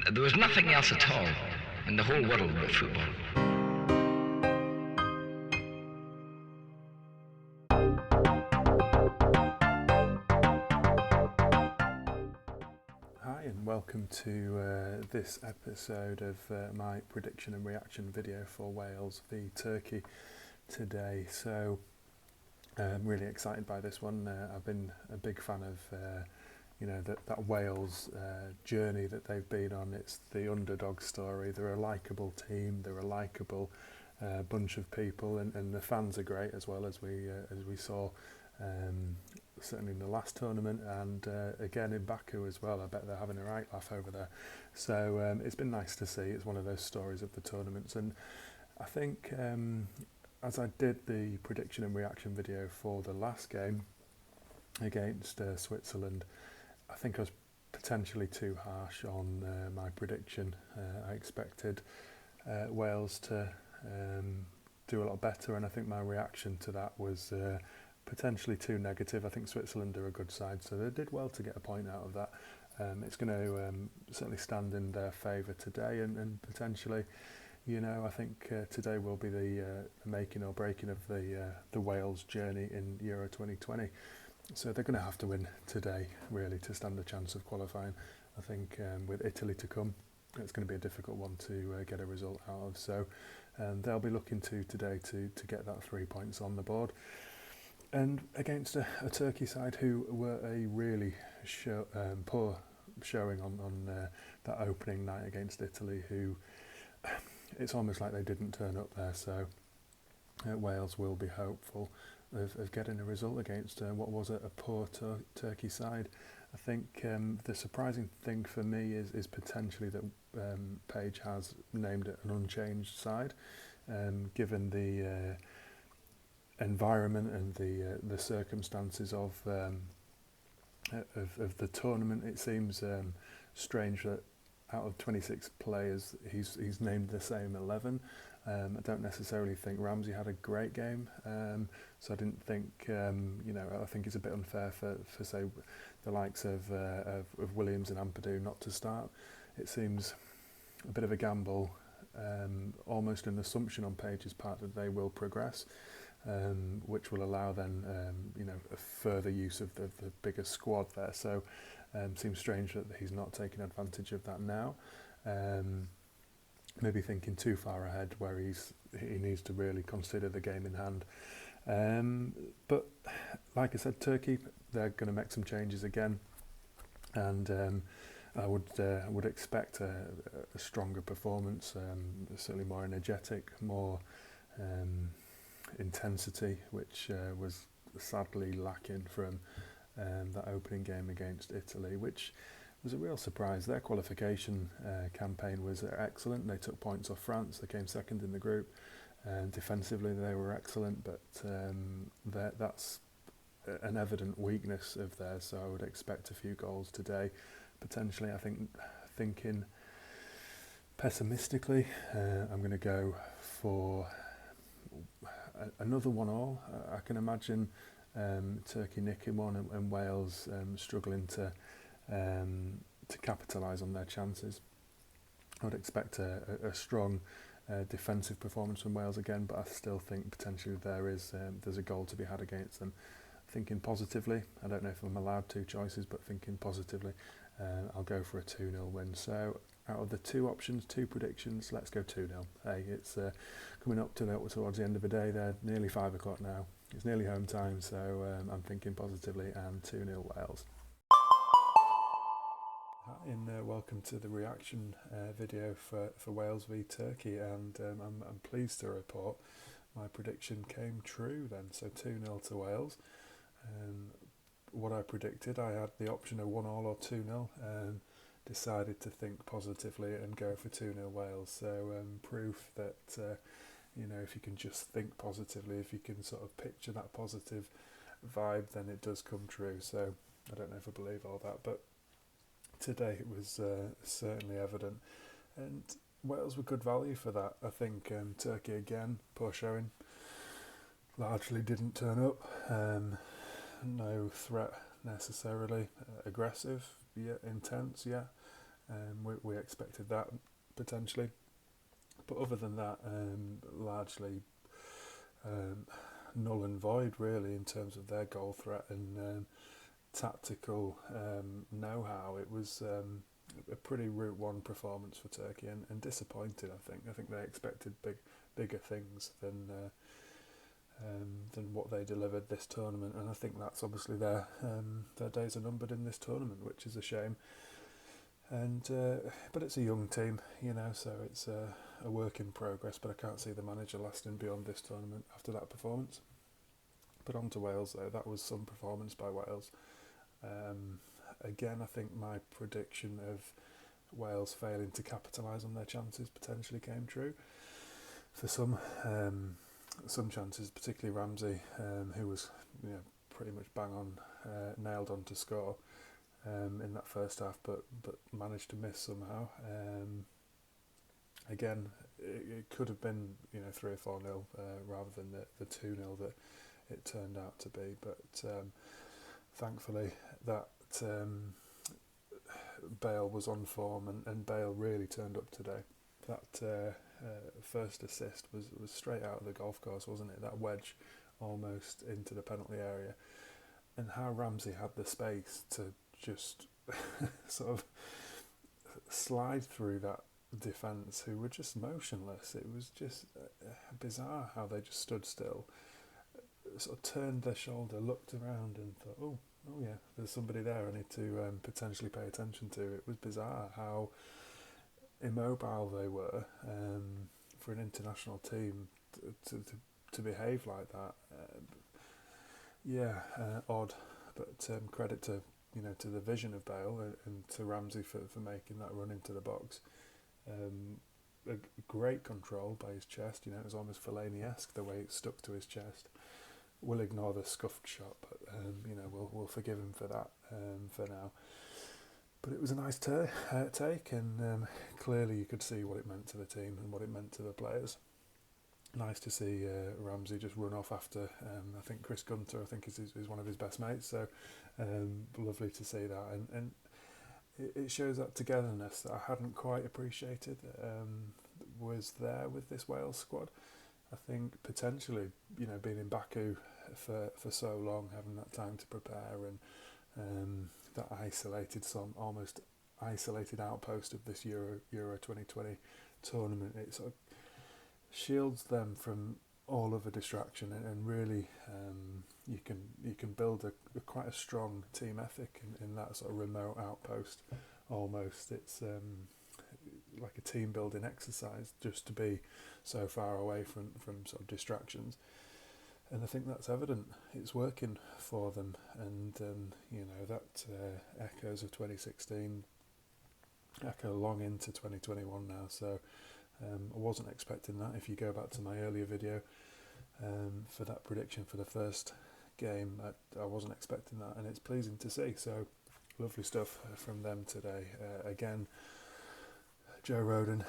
There was nothing else at all in the whole world but football. Hi and welcome to this episode of my prediction and reaction video for Wales v Turkey today. So I'm really excited by this one. I've been a big fan of that Wales journey that they've been on. It's the underdog story. They're a likeable team. They're a likeable bunch of people, and the fans are great as well, as we saw certainly in the last tournament, and again in Baku as well. I bet they're having a right laugh over there. So it's been nice to see. It's one of those stories of the tournaments, and I think as I did the prediction and reaction video for the last game against Switzerland, I think I was potentially too harsh on my prediction. I expected Wales to do a lot better, and I think my reaction to that was potentially too negative. I think Switzerland are a good side, so they did well to get a point out of that. It's going to certainly stand in their favour today, and potentially, I think today will be the making or breaking of the Wales journey in Euro 2020. So they're going to have to win today, really, to stand a chance of qualifying. I think with Italy to come, it's going to be a difficult one to get a result out of. So they'll be looking to today to get that 3 points on the board. And against a Turkey side who were a really poor showing on that opening night against Italy, who it's almost like they didn't turn up there. So Wales will be hopeful of getting a result against what was a poor Turkey side. I think the surprising thing for me is potentially that Page has named it an unchanged side, given the environment and the circumstances of the tournament. It seems strange that out of 26 players, he's named the same 11. I don't necessarily think Ramsey had a great game, so I didn't think, I think it's a bit unfair for say, the likes of Williams and Ampadu not to start. It seems a bit of a gamble, almost an assumption on Page's part that they will progress, which will allow then, a further use of the bigger squad there. So seems strange that he's not taking advantage of that now. Maybe thinking too far ahead, where he needs to really consider the game in hand. But like I said, Turkey, they're going to make some changes again, and I would expect a stronger performance, certainly more energetic, more intensity, which was sadly lacking from that opening game against Italy, which was a real surprise. Their qualification campaign was excellent. They took points off France. They came second in the group. Defensively, they were excellent, but that's an evident weakness of theirs. So I would expect a few goals today. Potentially, I think, thinking pessimistically, I'm going to go for another 1-1. I can imagine Turkey nicking one and Wales struggling to capitalise on their chances. I would expect a strong defensive performance from Wales again, but I still think potentially there's a goal to be had against them. Thinking positively, I don't know if I'm allowed two choices, but thinking positively, I'll go for a 2-0 win. So out of the two options, two predictions, let's go 2-0. Hey, it's coming up towards the end of the day. They're nearly 5 o'clock now. It's nearly home time, so I'm thinking positively, and 2-0 Wales. Hi, and welcome to the reaction video for Wales v Turkey, and I'm pleased to report my prediction came true then, so 2-0 to Wales. What I predicted, I had the option of 1-1 or 2-0, decided to think positively and go for 2-0 Wales. So proof that if you can just think positively, if you can sort of picture that positive vibe, then it does come true. So I don't know if I believe all that, but today it was certainly evident, and Wales were good value for that. I think Turkey again, poor showing, largely didn't turn up. No threat necessarily, aggressive, yeah, intense, yeah. We expected that potentially, but other than that, largely null and void really in terms of their goal threat and tactical know-how. It was a pretty Route 1 performance for Turkey and disappointed, I think. I think they expected bigger things than what they delivered this tournament, and I think that's obviously their days are numbered in this tournament, which is a shame. And but it's a young team, so it's a work in progress. But I can't see the manager lasting beyond this tournament after that performance. But on to Wales, though. That was some performance by Wales. Again, I think my prediction of Wales failing to capitalise on their chances potentially came true. For some chances, particularly Ramsey, who was pretty much bang on, nailed on to score in that first half, but managed to miss somehow. Again, it could have been 3 or 4-0 rather than the 2-0 that it turned out to be. But thankfully, that Bale was on form, and Bale really turned up today. That first assist was straight out of the golf course, wasn't it? That wedge almost into the penalty area, and how Ramsey had the space to just sort of slide through that defence, who were just motionless. It was just bizarre how they just stood still, sort of turned their shoulder, looked around and thought, oh yeah, there's somebody there I need to potentially pay attention to. It was bizarre how immobile they were for an international team to behave like that. Odd, but credit to to the vision of Bale and to Ramsey for making that run into the box. A great control by his chest. It was almost Fellaini-esque the way it stuck to his chest. We'll ignore the scuffed shot, but we'll forgive him for that for now. But it was a nice take, and clearly you could see what it meant to the team and what it meant to the players. Nice to see Ramsey just run off after, I think Chris Gunter, is one of his best mates, so lovely to see that. And it shows that togetherness that I hadn't quite appreciated was there with this Wales squad. I think potentially, being in Baku for so long, having that time to prepare and that almost isolated outpost of this Euro 2020 tournament, it sort of shields them from all other distraction, and really you can build quite a strong team ethic in that sort of remote outpost. Almost, it's like a team building exercise just to be so far away from sort of distractions. And I think that's evident. It's working for them, and that echoes of 2016 echo long into 2021 now. So I wasn't expecting that. If you go back to my earlier video for that prediction for the first game, I wasn't expecting that, and it's pleasing to see. So lovely stuff from them today. Again, Joe Rodon,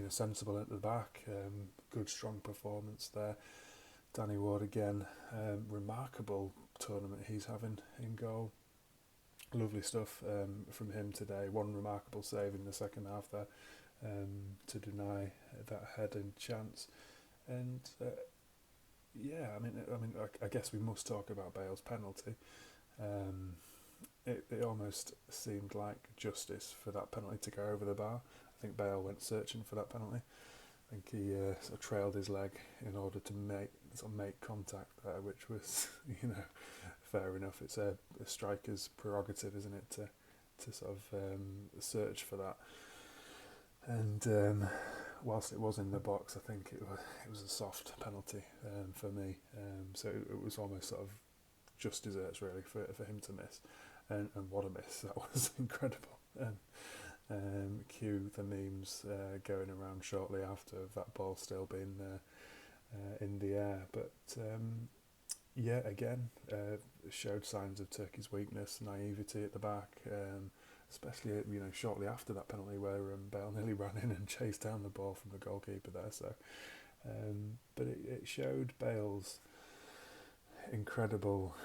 sensible at the back, good strong performance there. Danny Ward again, remarkable tournament he's having in goal. Lovely stuff from him today. One remarkable save in the second half there to deny that heading chance. And I guess we must talk about Bale's penalty. It almost seemed like justice for that penalty to go over the bar. I think Bale went searching for that penalty. I think he sort of trailed his leg in order to make contact there, which was, fair enough. It's a striker's prerogative, isn't it, to sort of search for that. And whilst it was in the box, I think it was a soft penalty for me. So it was almost sort of just desserts really for him to miss. And what a miss, that was incredible. Cue the memes going around shortly after that ball still being in the air. But again, showed signs of Turkey's weakness, naivety at the back, especially shortly after that penalty where Bale nearly ran in and chased down the ball from the goalkeeper there. So, but it showed Bale's incredible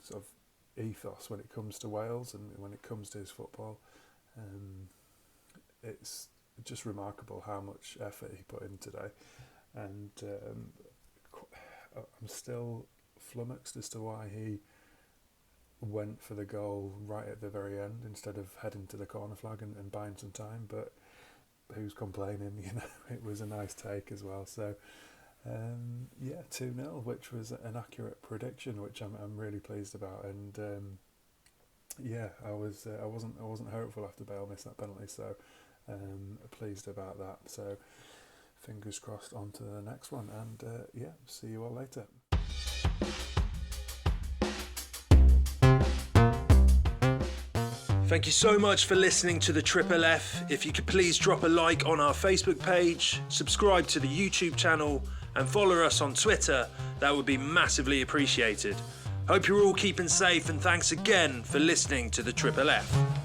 sort of ethos when it comes to Wales and when it comes to his football. It's just remarkable how much effort he put in today, and I'm still flummoxed as to why he went for the goal right at the very end instead of heading to the corner flag and buying some time, but who's complaining? You know, it was a nice take as well. So 2-0, which was an accurate prediction, which I'm really pleased about. And I wasn't hopeful after Bale missed that penalty, so pleased about that. So fingers crossed on to the next one, and see you all later. Thank you so much for listening to the Triple F. If you could please drop a like on our Facebook page, subscribe to the YouTube channel, and follow us on Twitter, that would be massively appreciated. Hope you're all keeping safe, and thanks again for listening to the Triple F.